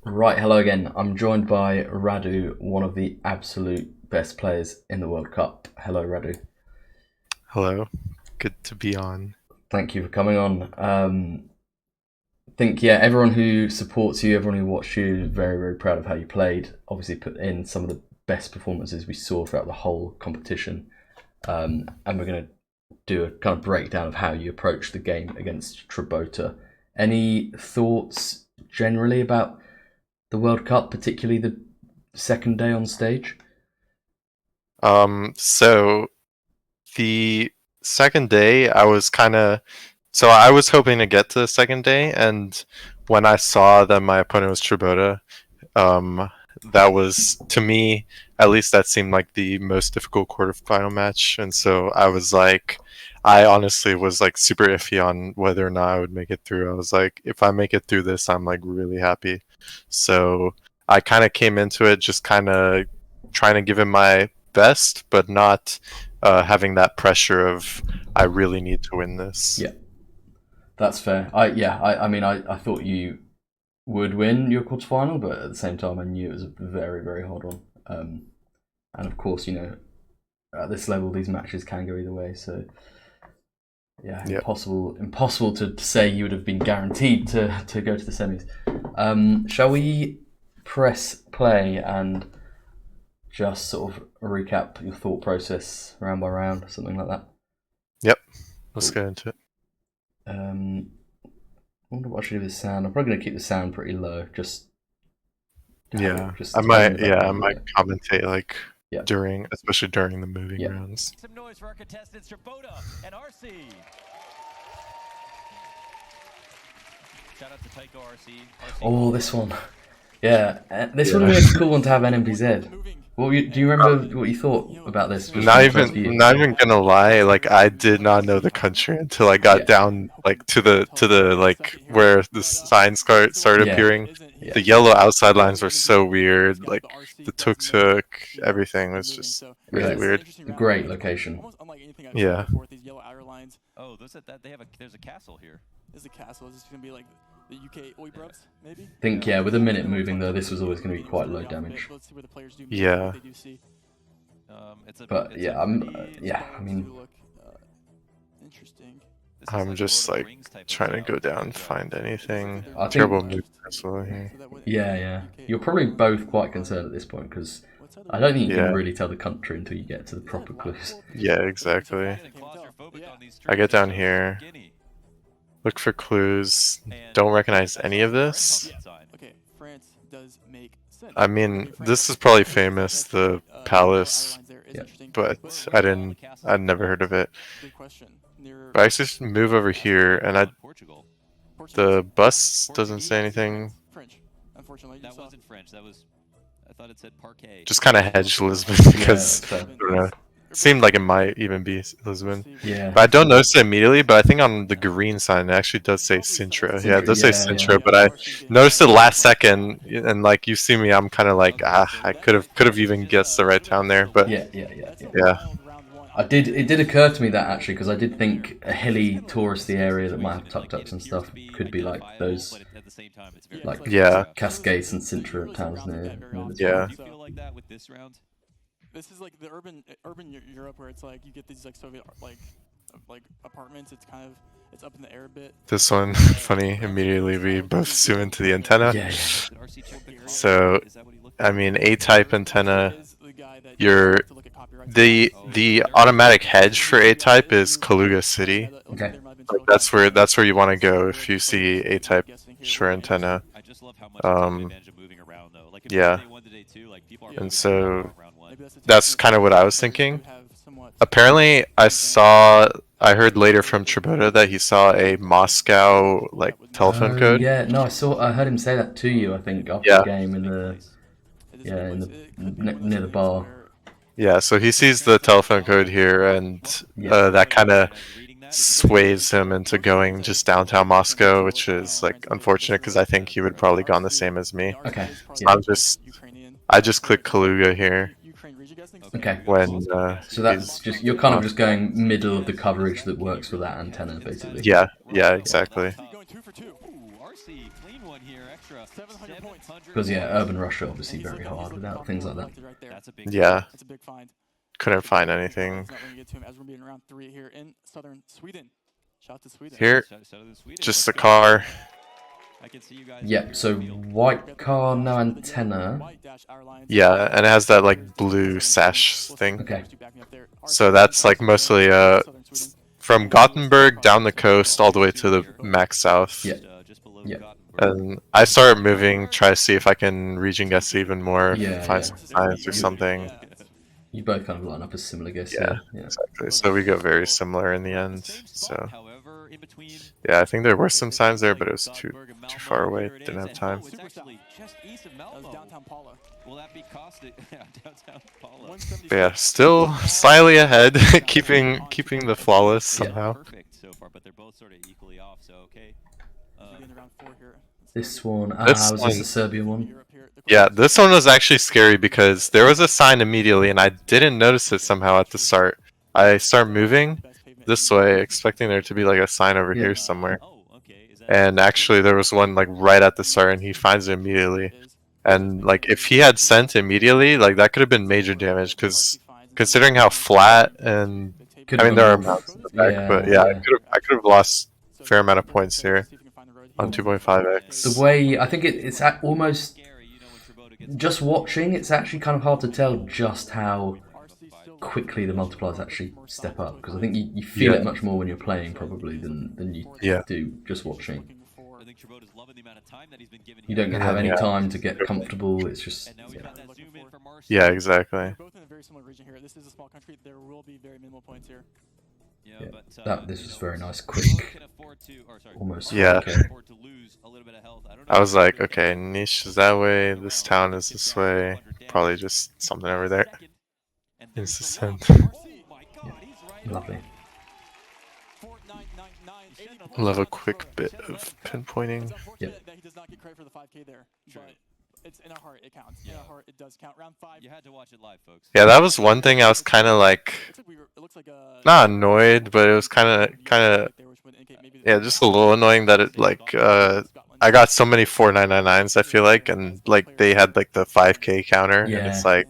Right, hello again. I'm joined by RADU, one of the absolute best players in the World Cup. Hello, RADU. Hello, good to be on. Thank you for coming on. I think, yeah, everyone who supports you, everyone who watched you, is very, very proud of how you played. Obviously, put in some of the best performances we saw throughout the whole competition. And we're going to do a kind of breakdown of how you approached the game against Trabota. Any thoughts generally about the World Cup, particularly the second day on stage? So the second day, I was hoping to get to the second day, and when I saw that my opponent was Trabota, um, that was to me, at least that seemed like the most difficult quarterfinal match, and so I honestly was like super iffy on whether or not I would make it through. I was like, if I make it through this, I'm like really happy. So I kind of came into it just kind of trying to give it my best, but not having that pressure of I really need to win this. Yeah, that's fair. I thought you would win your quarterfinal, but at the same time, I knew it was a very, very hard one. And of course, at this level, these matches can go either way. So yeah, Yeah. impossible to say you would have been guaranteed to go to the semis. Shall we press play and just sort of recap your thought process round by round, something like that? Yep. Let's Cool. get into it. I wonder what I should do with the sound. I'm probably going to keep the sound pretty low, just have it Yeah. just have it in the I background. might commentate like Yeah, especially during the moving yeah. rounds. Some noise for our contestants, Trabota and RC. Shout out to Tycho RC. Oh, this one. Yeah, this would have Yeah. been a cool one to have NMPZ. Do you remember what you thought about this just from the first view? Not even gonna lie, like I did not know the country until I got Yeah, down like to the like where the signs started yeah, appearing. yeah. The yellow outside lines were so weird. Like the tuk tuk, everything was just really Yeah, weird. great location. Yeah. Oh, there's a castle here. Is a castle. Is this gonna be like the UK Oibrubs, maybe? I think, yeah, with a minute moving though, this was always going to be quite low damage. Let's see where the players do. Yeah. They do see. But yeah, I mean, Interesting. I'm just like trying to go down, find anything. I think, Terrible move castle here. yeah. You're probably both quite concerned at this point because I don't think you can Yeah. really tell the country until you get to the proper clues. Yeah, exactly. I get down here. Look for clues. Don't recognize any of this. Okay, France does make sense. I mean, this is probably famous, the palace, Yeah. but I'd never heard of it. Good question. But I just move over here, and the bus doesn't say anything. French. Unfortunately, That wasn't French. I thought it said parquet. Just kind of hedged Lisbon because that's fair. I don't know. It seemed like it might even be Lisbon. Yeah. But I don't notice it immediately, but I think on the green sign it actually does say Sintra. Yeah, it does say Yeah, Sintra, but I noticed it last second, and like you see me, I'm kind of like, I could have even guessed the right town there, but Yeah. yeah. It did occur to me that actually because I did think a hilly touristy area that might have tuk-tuks and stuff could be like those like Yeah. Cascades and Sintra towns near this Yeah. Do you feel like that with this round? This is like the urban Europe where it's like you get these like Soviet like apartments. It's up in the air a bit. This one, funny, immediately we both zoom into the antenna. Yeah. So, I mean, A-type antenna, you're the automatic hedge for A-type is Kaluga City. Okay. Like, that's where you want to go if you see A-type shore antenna. I just love how much Um, advantage of moving around though. Like yeah. day 1 to day 2, like people are And moving so around round 1. that's kind of what I was thinking. Apparently, I heard later from Trabota that he saw a Moscow like telephone code. Yeah, no, I heard him say that to you. I think after Yeah. the game near the bar. Yeah, so he sees the telephone code here, and Yeah. that kind of sways him into going just downtown Moscow, which is like unfortunate because I think he would probably gone the same as me. Okay. So I just click Kaluga here Okay. when So that's just you're kind of just going middle of the coverage that works for that antenna, basically. yeah, exactly. Ooh, RC clean one here, extra 700 points. Because yeah, Urban Russia obviously very hard without things like that. That's a big Yeah, That's a big find. couldn't find anything. It's not letting it get to him as we're being around 3 here in southern Sweden. Shout out to Sweden. Here, So to Sweden. just Let's the go. car. I can see you guys. Yep, so white car, no antenna. Yeah, and it has that like blue sash thing. Okay. So that's like mostly from Gothenburg down the coast all the way to the max south. Yeah. Just below Yeah. Gothenburg. And I started moving, try to see if I can region guess even more, Yeah, find yeah. some signs or something. You both kind of line up a similar guess. Yeah. Yeah. Exactly. So we got very similar in the end. Same So spot, however, in between. yeah, I think there were some signs there, but it was too far away. Didn't have time. It's actually just east of Malmo. Downtown Paula. Will that be costed? Downtown Paula. But yeah, still slightly ahead, keeping the flawless somehow. Perfect so far, but they're both sort of equally off. So okay. This one, This was this one- the Serbia one? Yeah, this one was actually scary because there was a sign immediately, and I didn't notice it somehow at the start. I start moving this way, expecting there to be like a sign over Yeah. here somewhere. Oh, okay. Is that And actually, there was one like right at the start, and he finds it immediately. And like, if he had sent immediately, like that could have been major damage. Because considering how flat and Could I have mean there are gone mountains in the back, yeah, but yeah, yeah. I could have lost a fair amount of points here on 2.5x. The way I think it's almost scary, you know, when Trabota gets just watching. It's actually kind of hard to tell just how quickly the multipliers actually step up, because I think you feel Yeah. it much more when you're playing probably than you Yeah. do just watching. I think Trabota's loving the amount of time that he's been given. You don't have any Yeah. time to get comfortable. It's just And now we've got that zoom in from Marcy. Yeah, exactly. We're both in a very similar region here. This is a small country. There will be very minimal points here. Yeah, Yeah, but, this you is know, very nice, Both quick, can afford to, or sorry, almost. both Yeah. can afford to lose a little bit of health. I don't know I if was they're like, gonna okay, go niche is that way, this town is this way, probably just something over there. second, and It's there's the the lock. same. Oh my God, he's right Lovely. on. 4999 Love a quick bit of pinpointing. It's unfortunate that he does not get credit for the 5K there, Sure. but it's in our heart. It counts. In our heart, it does count. Round 5. You had to watch it live, folks. Yeah, that was one thing I was kind of like, It looks like not annoyed, but it was kind of, yeah, just a little annoying that it like, I got so many 4999s, I feel like, and like they had like the 5K counter, and it's Yeah. like,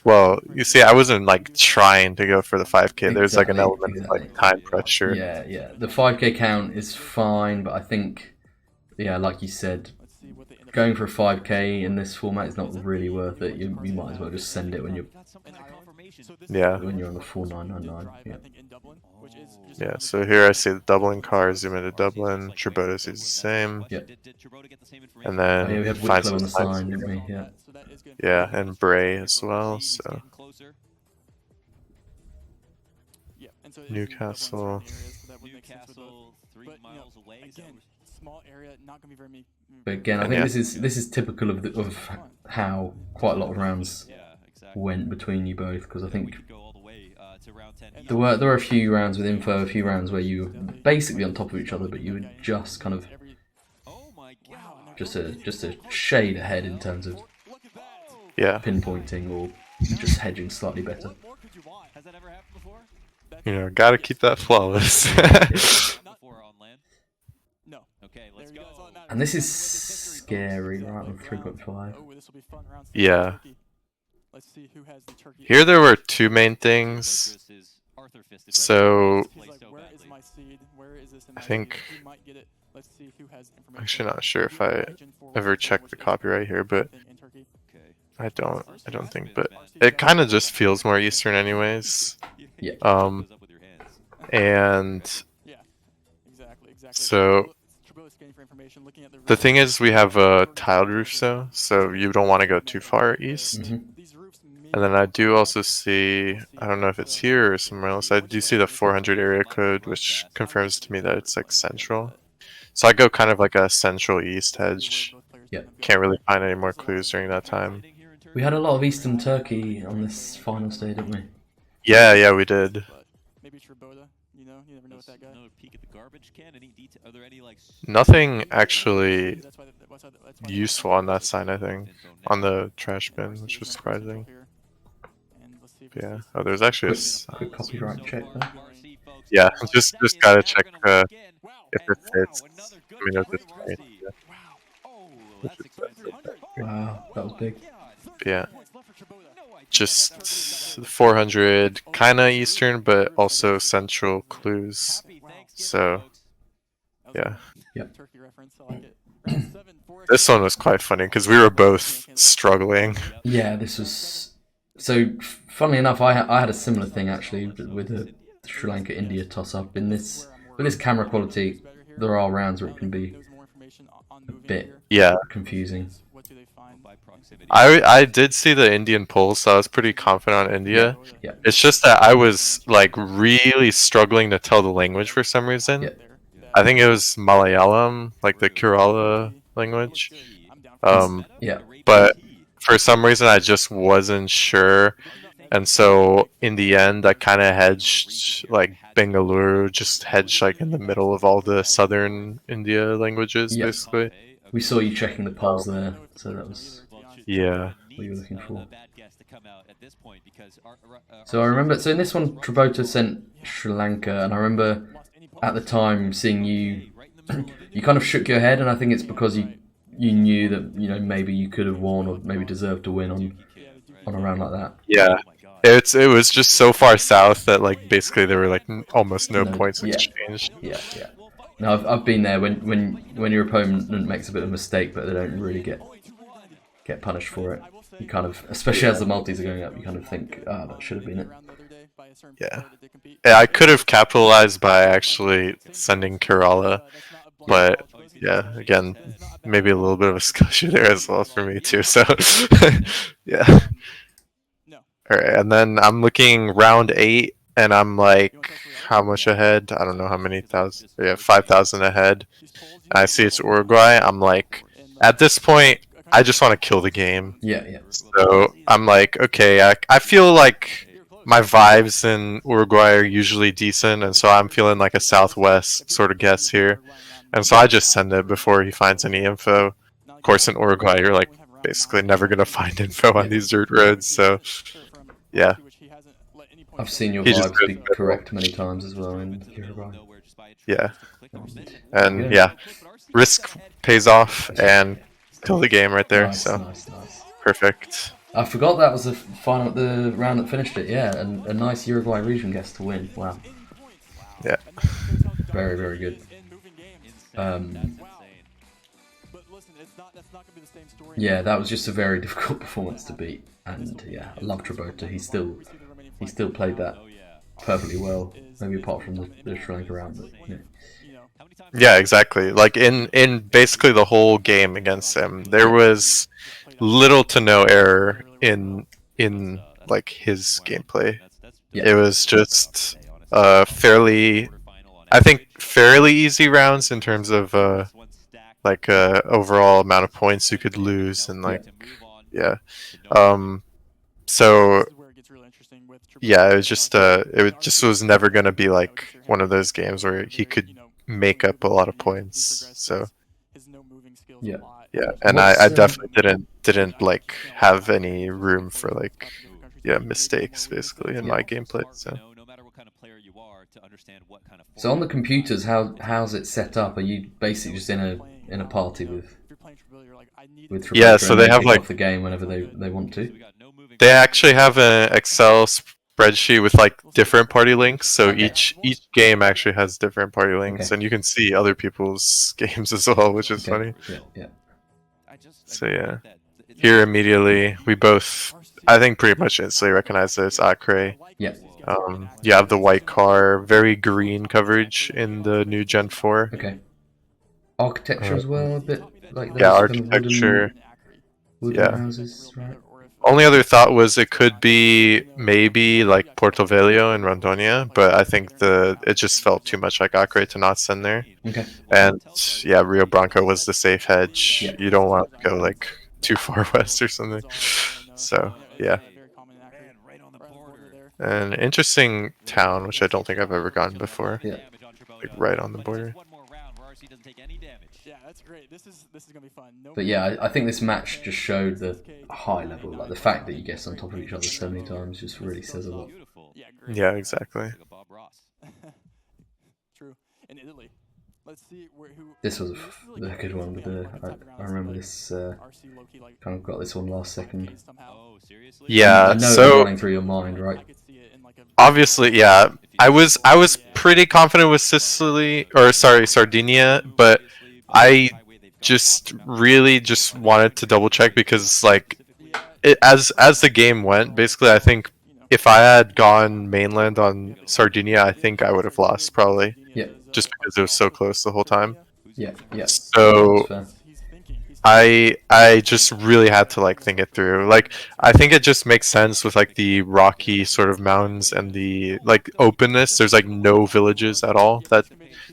well, you see, I wasn't like trying to go for the 5K. There's like an Exactly, element of like time pressure. Yeah, yeah. The 5K count is fine, but I think, yeah, like you said, going for a 5K in this format is not really worth it. You might as well just send it when you're Yeah. when you're on the 4999. Yeah. Yeah, so here I see the Dublin car, zoom into Dublin, Trabota sees the same, Yeah. and Oh, yeah, then we had find Wicklow some on the signs. sign, didn't we? Yeah. Yeah, and Bray as well, so Newcastle. Newcastle, 3 miles away. Is that Again, small area, not gonna be very. But again, I And think yeah. this is typical of how quite a lot of rounds yeah, exactly. went between you both, because I We think could go all the way to round 10. there were a few rounds with info, a few rounds where you were basically on top of each other, but you were just kind of Oh my God. just a shade ahead in terms of Yeah, pinpointing or just hedging slightly better. Has that ever happened before? you know, gotta keep that flawless. Before on land? No. Okay, let's go. And this is scary, right on 3.5. Oh, this will be fun. Round 6, Yeah. turkey. Let's see who has the turkey. Here there were two main things. So He's like, where is my seed? Where is this in I my think- seed? Who might get it? Let's see who has information. actually not sure if I ever checked the copyright here, but In Turkey. Okay. I don't think, but it kind of just feels more Eastern anyways. Yeah. Um, and Yeah. Exactly. So, Trabota's scanning for information, looking at the thing is we have a tiled roof though, so you don't want to go too far east. Mhm. And then I do also see, I don't know if it's here or somewhere else, I do see the 400 area code, which confirms to me that it's like central. So I go kind of like a central east hedge. Yeah. Can't really find any more clues during that time. We had a lot of Eastern Turkey on this finals day, didn't we? Yeah, we did. But maybe Trabota, you never know with that guy. Another peek at the garbage can. Any detail? Are there any like? Nothing actually That's why useful on that sign, I think. On the trash bin, which was surprising. Yeah. Oh, there's actually a Quick copyright check there. Yeah, just gotta check if it fits. I mean, if it's right. Yeah. Wow. Wow, that was big. Yeah. Just 400, kind of Eastern, but also Central clues. So, yeah. Yep. Turkey reference, I like it. Round 7, 4 This one was quite funny because we were both struggling. Yeah, this was. So, funnily enough, I had a similar thing actually with the Sri Lanka India toss up. In this, with this camera quality, there are rounds where it can be a bit Yeah. confusing. I did see the Indian polls, so I was pretty confident on India. Yeah. It's just that I was like really struggling to tell the language for some reason. Yeah. I think it was Malayalam, like the Kerala language. Yeah. But for some reason, I just wasn't sure. And so in the end, I kind of hedged like Bengaluru, just hedged like in the middle of all the southern India languages, Yeah. basically. We saw you checking the polls there, so that was Yeah. what you were looking for. So I remember, so in this one, Trabota sent Sri Lanka, and I remember at the time seeing you, you kind of shook your head, and I think it's because you knew that, you know, maybe you could have won or maybe deserved to win on a round like that. Yeah. It was just so far south that like basically there were like almost no points yeah. exchanged. Yeah. No, I've been there when your opponent makes a bit of a mistake, but they don't really get punished for it. You kind of, especially as the multis are going up, you kind of think, that should have been it. Yeah. I could have capitalized by actually sending Kerala, but yeah, again, maybe a little bit of a skill issue there as well for me too. So yeah. All right, and then I'm looking round 8, and I'm like, how much ahead? I don't know how many thousand. Yeah, 5,000 ahead. And I see it's Uruguay. I'm like, at this point, I just want to kill the game. Yeah. So I'm like, okay, I feel like my vibes in Uruguay are usually decent, and so I'm feeling like a Southwest sort of guess here. And so I just send it before he finds any info. Of course, in Uruguay, you're like basically never going to find info on these dirt roads, so yeah. I've seen your He just vibes be goes correct many times as well in Uruguay. Yeah. And yeah, risk pays off and kill the game right there. Nice. Perfect. I forgot that was the round that finished it. Yeah, and a nice Uruguay region guess to win. Wow. Yeah. Very, very good. Yeah, that was just a very difficult performance to beat, and yeah, I love Trabota. He still played that perfectly well, maybe apart from the Sri Lanka round. But, yeah. Yeah, exactly. Like in basically the whole game against him, there was little to no error in like his gameplay. Yeah. It was just fairly easy rounds in terms of like overall amount of points you could lose, and like so yeah, it just was never gonna be like one of those games where he could make up a lot of points. So yeah, and I definitely didn't like have any room for like mistakes basically in my gameplay. So on the computers, how's it set up? Are you basically just in a party with Trabota, so and they have kick like off the game whenever they want to? They actually have an Excel spreadsheet with like different party links. So each game actually has different party links, and you can see other people's games as well, which is funny. Yeah. So yeah, here immediately we both, I think, pretty much instantly recognize this Acre. Yeah. You have the white car, very green coverage in the new Gen 4. Okay. Architecture as well, a bit like those yeah, kind of architecture. wooden houses, right? Only other thought was it could be maybe like Porto Velho and Rondônia, but I think it just felt too much like Acre to not send there. Okay. And yeah, Rio Branco was the safe hedge. Yeah. You don't want to go like too far west or something. So yeah. An interesting town, which I don't think I've ever gone before. Yeah. Like right on the border. Yeah, that's great. This is gonna be fun. But yeah, I think this match just showed the high level, like the fact that you guess on top of each other so many times just really says a lot. Yeah, exactly. True. In Italy. This was a good one. With the I remember this. Kind of got this one last second. Oh, seriously? Yeah, I know so it's running through your mind, right? obviously, yeah, I was pretty confident with Sicily, or sorry, Sardinia, but I just really just wanted to double check because like as the game went, basically I think if I had gone mainland on Sardinia, I think I would have lost probably. Yeah. Just because it was so close the whole time. Yeah. So I just really had to like think it through. Like I think it just makes sense with like the rocky sort of mountains and the like openness. There's like no villages at all. That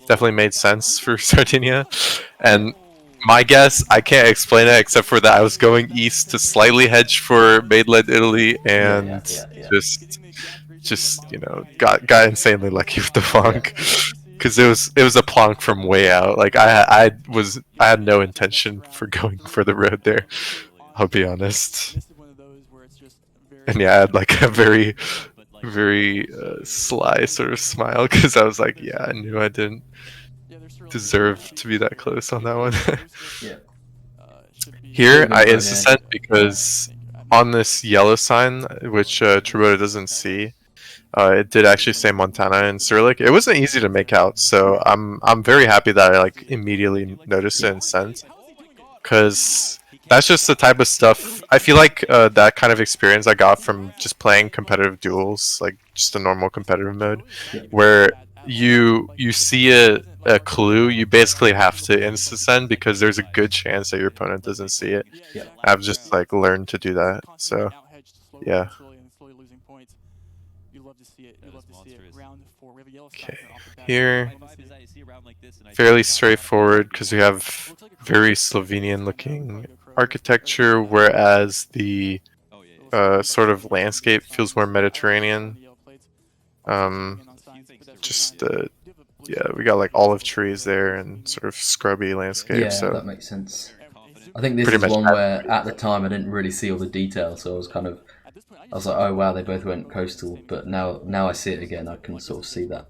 definitely made sense for Sardinia. And my guess, I can't explain it except for that I was going east to slightly hedge for mainland Italy and just you know got insanely lucky with the plonk because it was a plonk from way out. Like I had no intention for going for the road there. I'll be honest. And yeah, I had like a very sly sort of smile because I was like, yeah, I knew I didn't deserve to be that close on that one. Yeah. Here I instant because on this yellow sign, which Trabota doesn't see, it did actually say Montana and Cyrillic. It wasn't easy to make out, so I'm very happy that I like immediately noticed it and sent, because that's just the type of stuff I feel like that kind of experience I got from just playing competitive duels, like just a normal competitive mode, where you see a clue, you basically have to insta send because there's a good chance that your opponent doesn't see it. I've just like learned to do that, so yeah. Okay, here fairly straightforward because we have very Slovenian looking architecture, whereas the sort of landscape feels more Mediterranean. Yeah, we got like olive trees there and sort of scrubby landscape. Yeah, so that makes sense. I think this Pretty is much one where at the time I didn't really see all the details, so I was like, oh wow, they both went coastal. But now I see it again, I can sort of see that.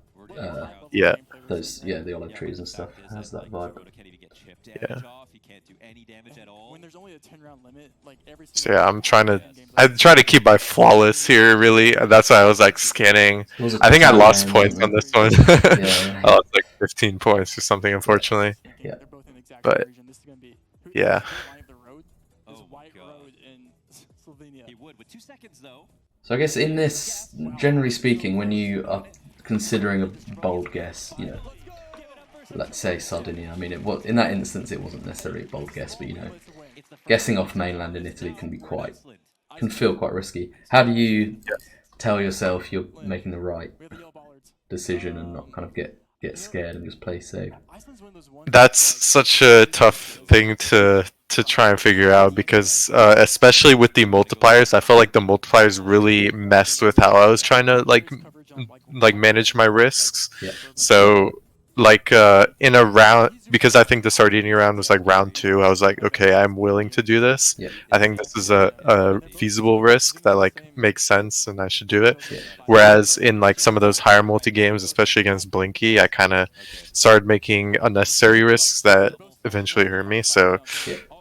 Yeah. The olive trees and stuff has that vibe. Yeah. When there's only a 10-round limit, like every So yeah, I try to keep my flawless here. Really, that's why I was like scanning. I think I lost points on this one. I lost like 15 points or something, unfortunately. Yeah. But yeah. So I guess in this, generally speaking, when you are considering a bold guess, you know, let's say Sardinia. I mean, in that instance, it wasn't necessarily a bold guess, but you know, guessing off mainland in Italy can feel quite risky. How do you tell yourself you're making the right decision and not kind of get scared and just play safe? That's such a tough thing to try and figure out because especially with the multipliers, I felt like the multipliers really messed with how I was trying to like manage my risks. Yeah. So like in a round, because I think the Sardinia round was like round 2, I was like, okay, I'm willing to do this. Yeah. I think this is a feasible risk that like makes sense and I should do it. Yeah. Whereas in like some of those higher multi games, especially against Blinky, I kind of started making unnecessary risks that eventually hurt me. So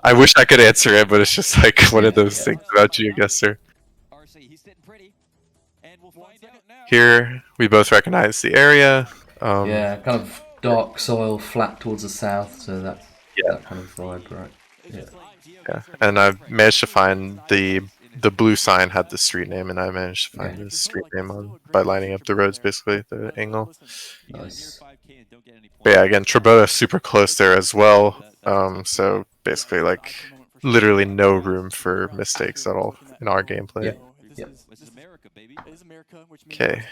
I wish I could answer it, but it's just like one of those things about Geoguessr. Here we both recognize the area. Yeah, kind of dark soil, flat towards the south, so that kind of vibe, right? Yeah, and I managed to find the blue sign had the street name, and I managed to find the street name by lining up the roads, basically the angle. Nice. But yeah, again, Trabota super close there as well. So basically, like literally no room for mistakes at all in our gameplay. Yeah. Okay.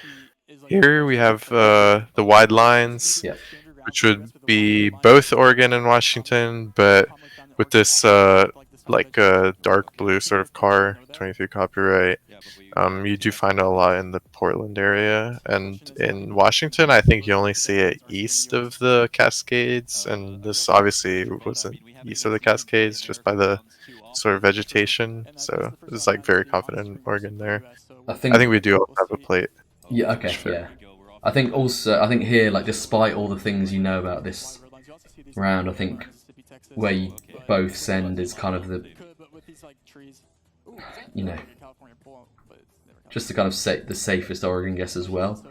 Here we have the wide lines, which would be both Oregon and Washington, but with this dark blue sort of car, 23 copyright, you do find it a lot in the Portland area, and in Washington, I think you only see it east of the Cascades, and this obviously wasn't east of the Cascades, just by the sort of vegetation. So it's like very confident in Oregon there. I think we do also have a plate. Yeah. Okay. Yeah. I think here, like, despite all the things you know about this round, I think where you both send is kind of the, you know, just to kind of say the safest Oregon guess as well.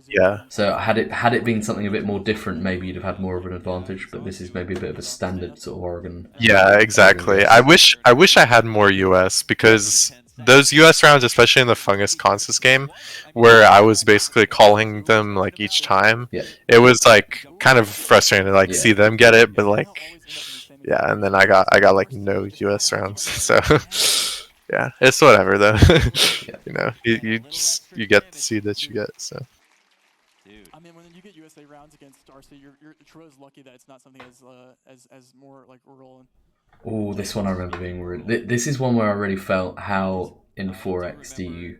Yeah. So had it been something a bit more different, maybe you'd have had more of an advantage. But this is maybe a bit of a standard sort of Oregon. Yeah, exactly. I wish I had more US, because those US rounds, especially in the Fungus Consus game, where I was basically calling them like each time, Yeah. it was like kind of frustrating to like see them get it, but like yeah, and then I got like no US rounds. So yeah, it's whatever though. You know, you get the seed that you get, so. I mean, when you get USA rounds against Darcy, you're Troy's lucky that it's not something as more like rural. Oh, this one I remember being really. This is one where I really felt how in 4X do you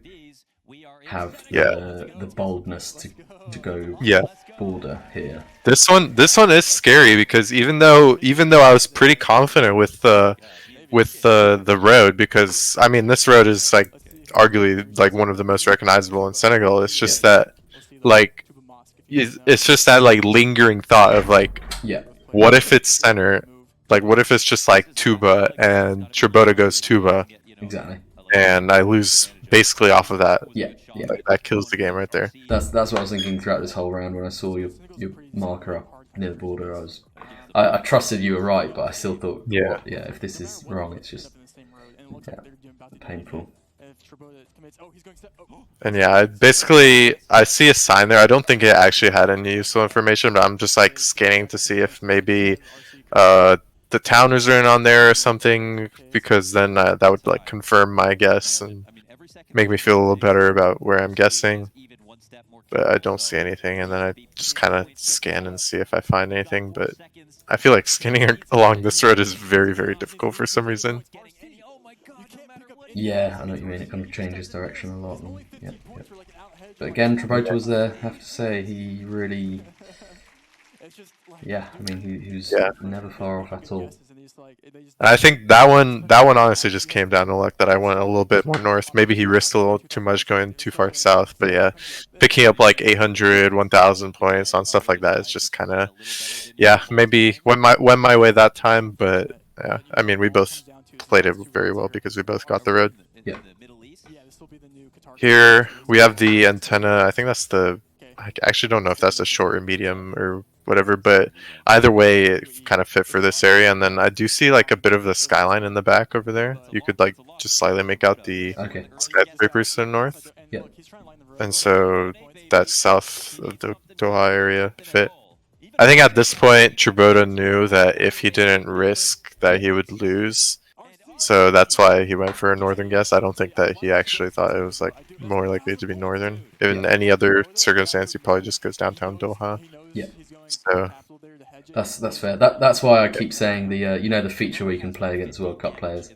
have the boldness to go border here. This one is scary, because even though I was pretty confident with the road, because I mean this road is like arguably like one of the most recognizable in Senegal. It's just that like it's just that like lingering thought of like what if it's center, like what if it's just like tuba and Trabota goes tuba, exactly, and I lose basically off of that. Like, that kills the game right there. That's what I was thinking throughout this whole round when I saw your marker up near the border. I trusted you were right, but I still thought if this is wrong, it's just painful. And yeah, I see a sign there. I don't think it actually had any useful information, but I'm just like scanning to see if maybe the town is written on there or something, because then that would like confirm my guess and make me feel a little better about where I'm guessing. But I don't see anything, and then I just kind of scan and see if I find anything. But I feel like scanning along this road is very, very difficult for some reason. Yeah, I know what you mean. It kind of changes direction a lot. And, But again, Trabota was there. I have to say, he really... Yeah, I mean, he was never far off at all. I think that one honestly just came down to luck that I went a little bit more north. Maybe he risked a little too much going too far south, but yeah, picking up like 800, 1,000 points on stuff like that is just kind of, maybe went my way that time. But yeah, I mean, we both played it very well because we both got the road. Yeah. Here we have the antenna. I think that's the. I actually don't know if that's a short or medium or whatever, but either way it kind of fit for this area. And then I do see like a bit of the skyline in the back over there. You could like just slightly make out the skyscrapers to the north. Yeah. And so that's south of the Doha area fit. I think at this point Trabota knew that if he didn't risk that he would lose. So that's why he went for a northern guess. I don't think that he actually thought it was like more likely to be northern. In any other circumstance, he probably just goes downtown Doha. Yeah. So that's fair. That's why I keep saying the the feature where you can play against World Cup players.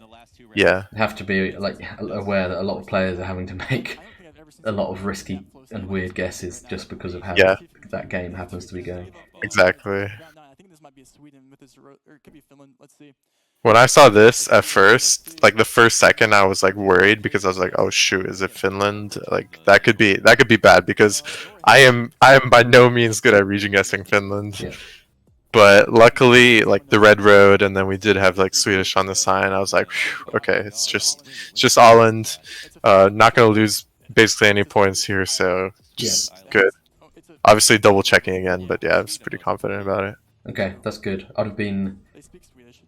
Yeah. You have to be like aware that a lot of players are having to make a lot of risky and weird guesses just because of how that game happens to be going. Exactly. When I saw this at first, like the first second, I was like worried because I was like, "Oh shoot, is it Finland?" Like that could be bad because I am by no means good at region guessing Finland. Yeah. But luckily, like the red road, and then we did have like Swedish on the sign. I was like, okay, it's just Åland. Not gonna lose basically any points here, so just good. Obviously, double checking again, but yeah, I was pretty confident about it. Okay, that's good. I'd have been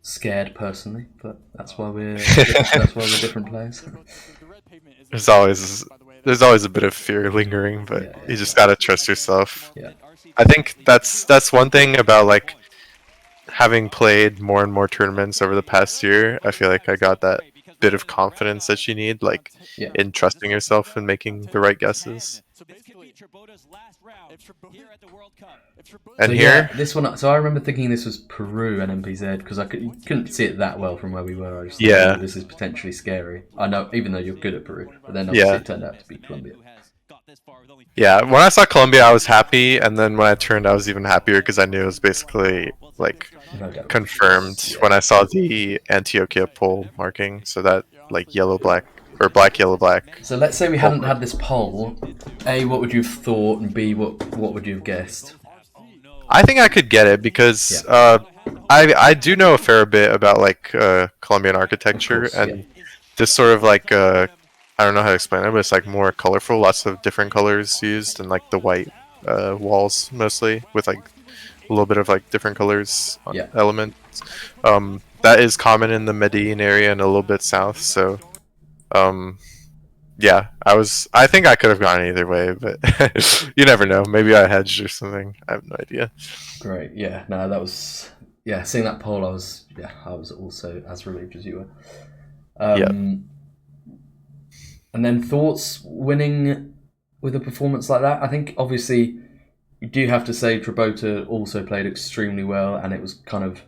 scared personally, but that's why we're different players. There's always a bit of fear lingering, but you just gotta trust yourself. Yeah. I think that's one thing about like having played more and more tournaments over the past year. I feel like I got that bit of confidence that you need, like in trusting yourself and making the right guesses. And so, here, this one. So I remember thinking this was Peru and MPZ because you couldn't see it that well from where we were. I just thought, this is potentially scary. I know, even though you're good at Peru, but then obviously it turned out to be Colombia. Yeah, when I saw Colombia, I was happy, and then when I turned, I was even happier because I knew it was basically like confirmed when I saw the Antioquia poll marking. So that like yellow black or black yellow black. So let's say we hadn't had this poll. A, what would you have thought, and B, what would you have guessed? I think I could get it because I do know a fair bit about like Colombian architecture, course, and this sort of like I don't know how to explain it, but it's like more colorful, lots of different colors used, and like the white walls mostly with like a little bit of like different colors Yeah. elements. That is common in the Medellin area and a little bit south. So, yeah, I think I could have gone either way, but you never know. Maybe I hedged or something. I have no idea. Great. Yeah. No, that was seeing that poll, I was also as relieved as you were. Yeah. And then thoughts winning with a performance like that. I think obviously you do have to say Trabota also played extremely well, and it was kind of,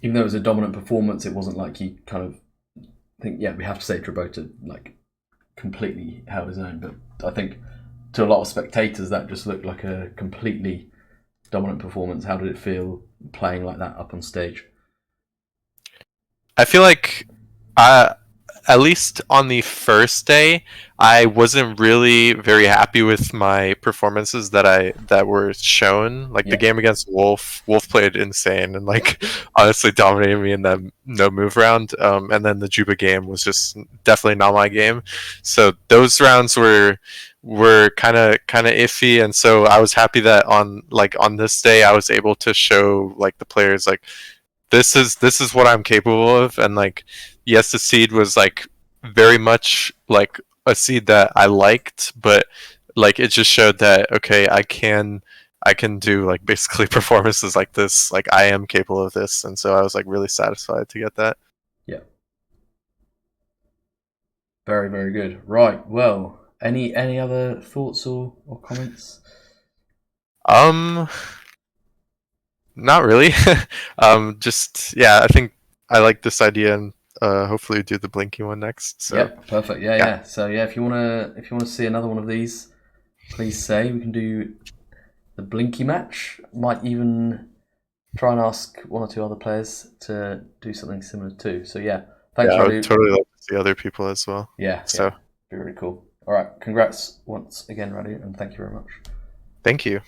even though it was a dominant performance, it wasn't like he kind of, I think, we have to say Trabota like completely held his own. But I think to a lot of spectators that just looked like a completely dominant performance. How did it feel playing like that up on stage? I feel like at least on the first day, I wasn't really very happy with my performances that were shown. Like the game against Wolf played insane and like honestly dominated me in that no move round. And then the Juba game was just definitely not my game. So those rounds were kind of iffy, and so I was happy that on this day I was able to show like the players like this is what I'm capable of. And like, yes, the seed was like very much like a seed that I liked, but like it just showed that okay, I can do like basically performances like this. Like I am capable of this, and so I was like really satisfied to get that. Yeah. Very, very good. Right. Well, any other thoughts or comments? Not really. Just I think I like this idea, and hopefully do the Blinky one next. So. Yeah, perfect. Yeah. So if you wanna see another one of these, please say. We can do the Blinky match. Might even try and ask one or two other players to do something similar too. So thanks, I Radu. would totally like to see other people as well. So be really cool. All right, congrats once again, Radu, and thank you very much. Thank you.